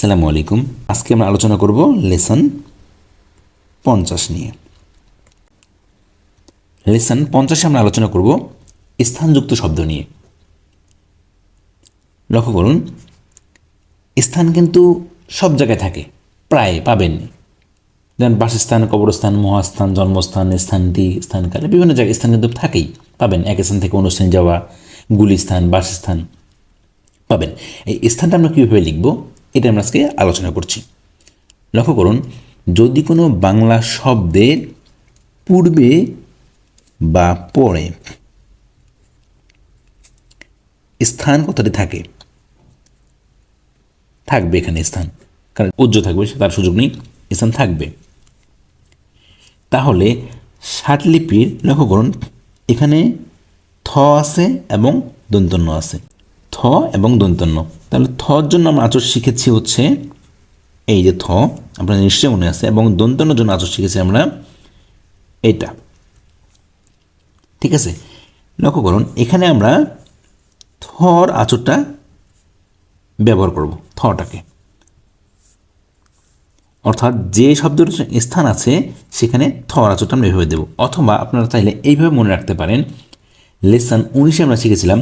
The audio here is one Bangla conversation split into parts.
আসসালামু আলাইকুম। আজকে আমরা আলোচনা করব লেসন 50 নিয়ে। লেসন 50 আমরা আলোচনা করব স্থানযুক্ত শব্দ নিয়ে। লক্ষ্য করুন, স্থান কিন্তু সব জায়গায় থাকে, প্রায় পাবেন। যেমন বাসস্থান, কবরস্থান, মহাস্থান, জন্মস্থান, স্থানটি, স্থানকালে বিভিন্ন জায়গায় স্থান কিন্তু থাকেই, পাবেন। এক স্থান থেকে অন্য স্থানে যাওয়া, গুলিস্থান, বাসস্থান পাবেন। এই স্থানটা আমরা কীভাবে লিখব এটা আমরা আজকে আলোচনা করছি। লক্ষ্য করুন, যদি কোনো বাংলা শব্দের পূর্বে বা পরে স্থান কথাটি থাকে, থাকবে এখানে স্থান, কারণ উজ্জ্ব থাকবে, তার সুযোগ নেই, স্থান থাকবে। তাহলে ষাটলিপির লক্ষ্য করুন, এখানে থ আছে এবং দন্তন্য আছে, থ এবং দন্তন্য। তাহলে থর জন্য আমরা আচর শিখেছি হচ্ছে এই যে থ, আপনার নিশ্চয় মনে আছে, এবং দন্তন্যর জন্য আচর শিখেছি আমরা এটা। ঠিক আছে, লক্ষ্য করুন, এখানে আমরা থর আচরটা ব্যবহার করব, থটাকে, অর্থাৎ যে শব্দের স্থান আছে সেখানে থর আচরটা আমরা এভাবে দেব। অথবা আপনারা চাইলে এইভাবে মনে রাখতে পারেন, লেসন 19 আমরা শিখেছিলাম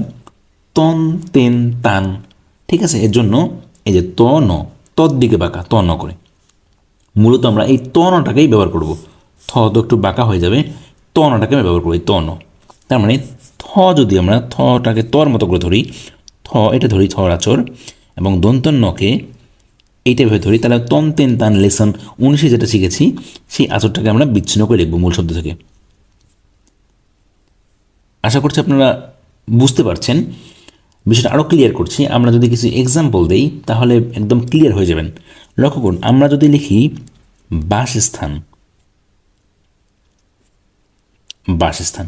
তন, তেন, তান। ঠিক আছে, এর জন্য এই যে ত ন, তর দিকে বাঁকা, ত ন করে, মূলত আমরা এই ত নটাকেই ব্যবহার করব। থ তো একটু বাঁকা হয়ে যাবে, ত নটাকে আমি ব্যবহার করি, ত ন। তার মানে থ যদি আমরা থটাকে তর মতো করে ধরি, থ এটা ধরি থর আচর, এবং দন্তন্যকে এইটা ভেবে ধরি, তাহলে তন, তেন, তান লেসন 19 যেটা শিখেছি সেই আচরটাকে আমরা বিচ্ছিন্ন করে লিখব মূল শব্দ থেকে। আশা করছি আপনারা বুঝতে পারছেন। বিষয়টা আরও ক্লিয়ার করছি, আমরা যদি কিছু এক্সাম্পল দেই তাহলে একদম ক্লিয়ার হয়ে যাবেন। লক্ষ্য করুন, আমরা যদি লিখি বাসস্থান, বাসস্থান,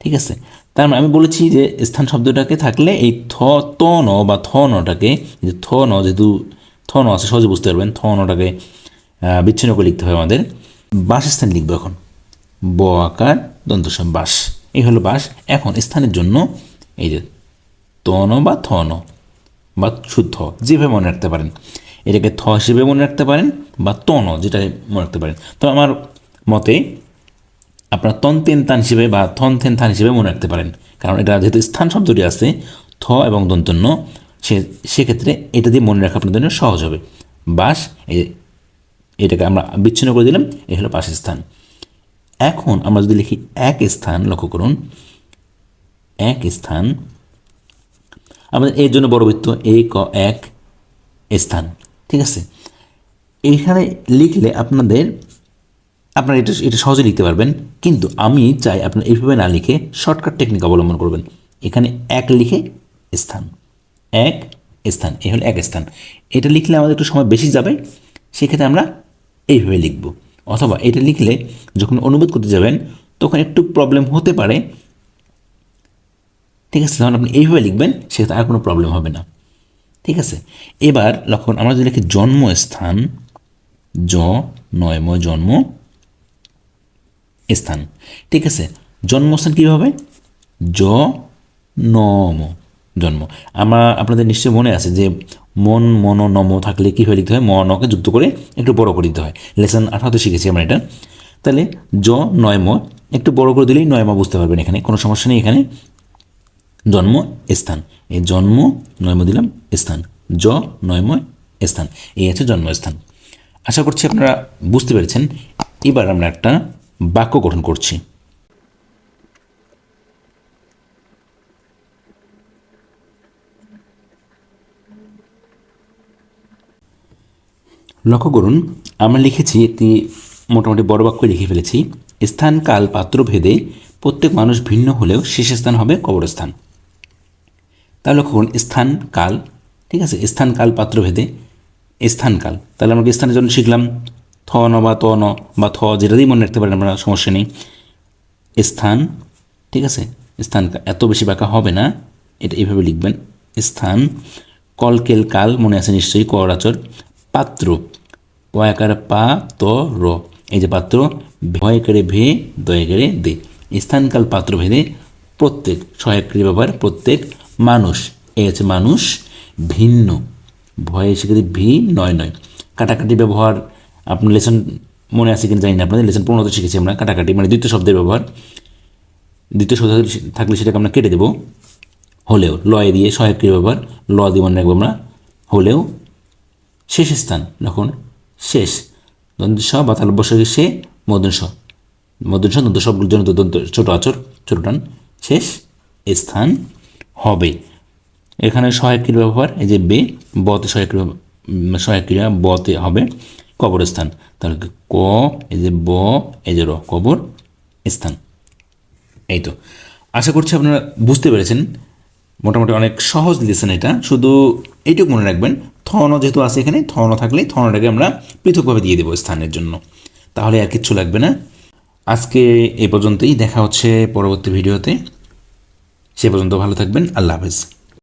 ঠিক আছে, তার মানে আমি বলেছি যে স্থান শব্দটাকে থাকলে এই ত ন বা থ নটাকে, যে থ ন, যেহেতু থ ন আছে সহজে বুঝতে পারবেন, থ নটাকে বিচ্ছিন্ন করে লিখতে হবে আমাদের। বাসস্থান লিখবো এখন, ব আকার দন্তস্ব, বাস, এই হলো বাস। এখন স্থানের জন্য এই যে ত ন বা থ ন বা শুদ্ধ, যেভাবে মনে রাখতে পারেন, এটাকে থ হিসেবে মনে রাখতে পারেন বা ত ন যেটা মনে রাখতে পারেন। তো আমার মতে আপনার তন, তেন, তান হিসেবে বা থন, থেন, থান হিসেবে মনে রাখতে পারেন, কারণ এটা যেহেতু স্থান শব্দটি আছে থ এবং দন্তন্য, সেক্ষেত্রে এটা দিয়ে মনে রাখা আপনাদের জন্য সহজ হবে। বাস, এটাকে আমরা বিচ্ছিন্ন করে দিলাম, এই হলো বাসস্থান। এখন আমরা যদি লিখি এক স্থান, লক্ষ্য করুন, এক স্থান, আমাদের এর জন্য বড়বৃত্ত এক স্থান। ঠিক আছে, এইখানে লিখলে আপনারা এটা সহজে লিখতে পারবেন, কিন্তু আমি চাই আপনারা এইভাবে না লিখে শর্টকাট টেকনিক অবলম্বন করবেন। এখানে এক লিখে স্থান, এক স্থান, এই হলো এক স্থান। এটা লিখলে আমাদের একটু সময় বেশি যাবে, সেক্ষেত্রে আমরা এইভাবে লিখব। অথবা এটা লিখলে যখন অনুবাদ করতে যাবেন তখন একটু প্রবলেম হতে পারে। ঠিক আছে, তখন আপনি এইভাবে লিখবেন, সেক্ষেত্রে আর কোনো প্রবলেম হবে না। ঠিক আছে, এবার লক্ষ্য, আমরা যদি লিখি জন্মস্থান, জ নয়ময়, জন্ম স্থান। ঠিক আছে, জন্মস্থান কী হবে, জ নম, জন্ম। আপনাদের নিশ্চয়ই মনে আছে যে মন, মন, নম থাকলে কী হয়ে লিখতে হয়, ম নকে যুক্ত করে একটু বড় করে দিতে হয়। লেসন 18 শিখেছি আমরা এটা। তাহলে জ নয়ম একটু বড় করে দিলেই নয়ম বুঝতে পারবেন, এখানে কোনো সমস্যা নেই। এখানে জন্ম স্থান, এই জন্ম নয়ম দিলাম স্থান, জ নয়ময় স্থান, এই আছে জন্মস্থান। আশা করছি আপনারা বুঝতে পেরেছেন। এবার আমরা একটা বাক্য গঠন করছি। লক্ষ্য করুন, আমরা লিখেছি একটি মোটামুটি বড় বাক্য লিখে ফেলেছি। স্থান, কাল, পাত্র ভেদে প্রত্যেক মানুষ ভিন্ন হলেও শেষ স্থান হবে কবরস্থান। তাহলে লক্ষ্য করুন, স্থান, কাল, ঠিক আছে, স্থান, কাল, পাত্র ভেদে, স্থান, কাল, তাহলে আমরা স্থানের জন্য শিখলাম থ ন বা ত ন বা থ, যেটা দিয়ে মনে রাখতে পারেন আমরা, সমস্যা নেই। স্থান, ঠিক আছে, স্থান এত বেশি বাঁকা হবে না, এটা এইভাবে লিখবেন, স্থান। কলকেল, কাল মনে আছে নিশ্চয়ই, কর আচর। পাত্র, পয়াকার পা ত র, এই যে পাত্র, ভয় করে ভে, দয়ে করে দে। স্থানকাল পাত্র ভেদে প্রত্যেক, সহায়ক ক্রিয়া ব্যবহার, প্রত্যেক মানুষ, এই আছে মানুষ, ভিন্ন, ভয়ে শিক্ষার্থী ভি নয় নয়। কাটাকাটি ব্যবহার আপনার লেসন মনে আছে কিনা জানি না, আপনাদের লেসন 15 শিখেছি আমরা কাটাকাটি মানে দ্বিতীয় শব্দের ব্যবহার। দ্বিতীয় শব্দ থাকলে সেটাকে আমরা কেটে দেবো। হলেও লয় দিয়ে সহায়ক ক্রিয়া ব্যবহার, ল দিয়ে মনে রাখবো আমরা হলেও। শেষ স্থান যখন শেষ দন্ত স বা তালব্য সে মূর্ধন্য স দন্ত সবগুলোর জন্য দন্ত ছোট আচর ছোট টান শেষ স্থান হবে। এখানে সহায়ক ক্রিয়া ব্যবহার এই যে বে বতে সহায়ক ক্রিয়া বতে হবে কবরস্থান, তাহলে ক এই যে ব এই যে র কবর স্থান। এই তো আশা করছি আপনারা বুঝতে পেরেছেন। মোটামুটি অনেক সহজ লেসন এটা, শুধু এইটুকু মনে রাখবেন থন যেহেতু আছে এখানে থন থাকলে থনটাকে আমরা পৃথকভাবে দিয়ে দেবো স্থানের জন্য, তাহলে আর কিচ্ছু লাগবে না। আজকে এ পর্যন্তই, দেখা হচ্ছে পরবর্তী ভিডিওতে। সে পর্যন্ত ভালো থাকবেন, আল্লাহ হাফেজ।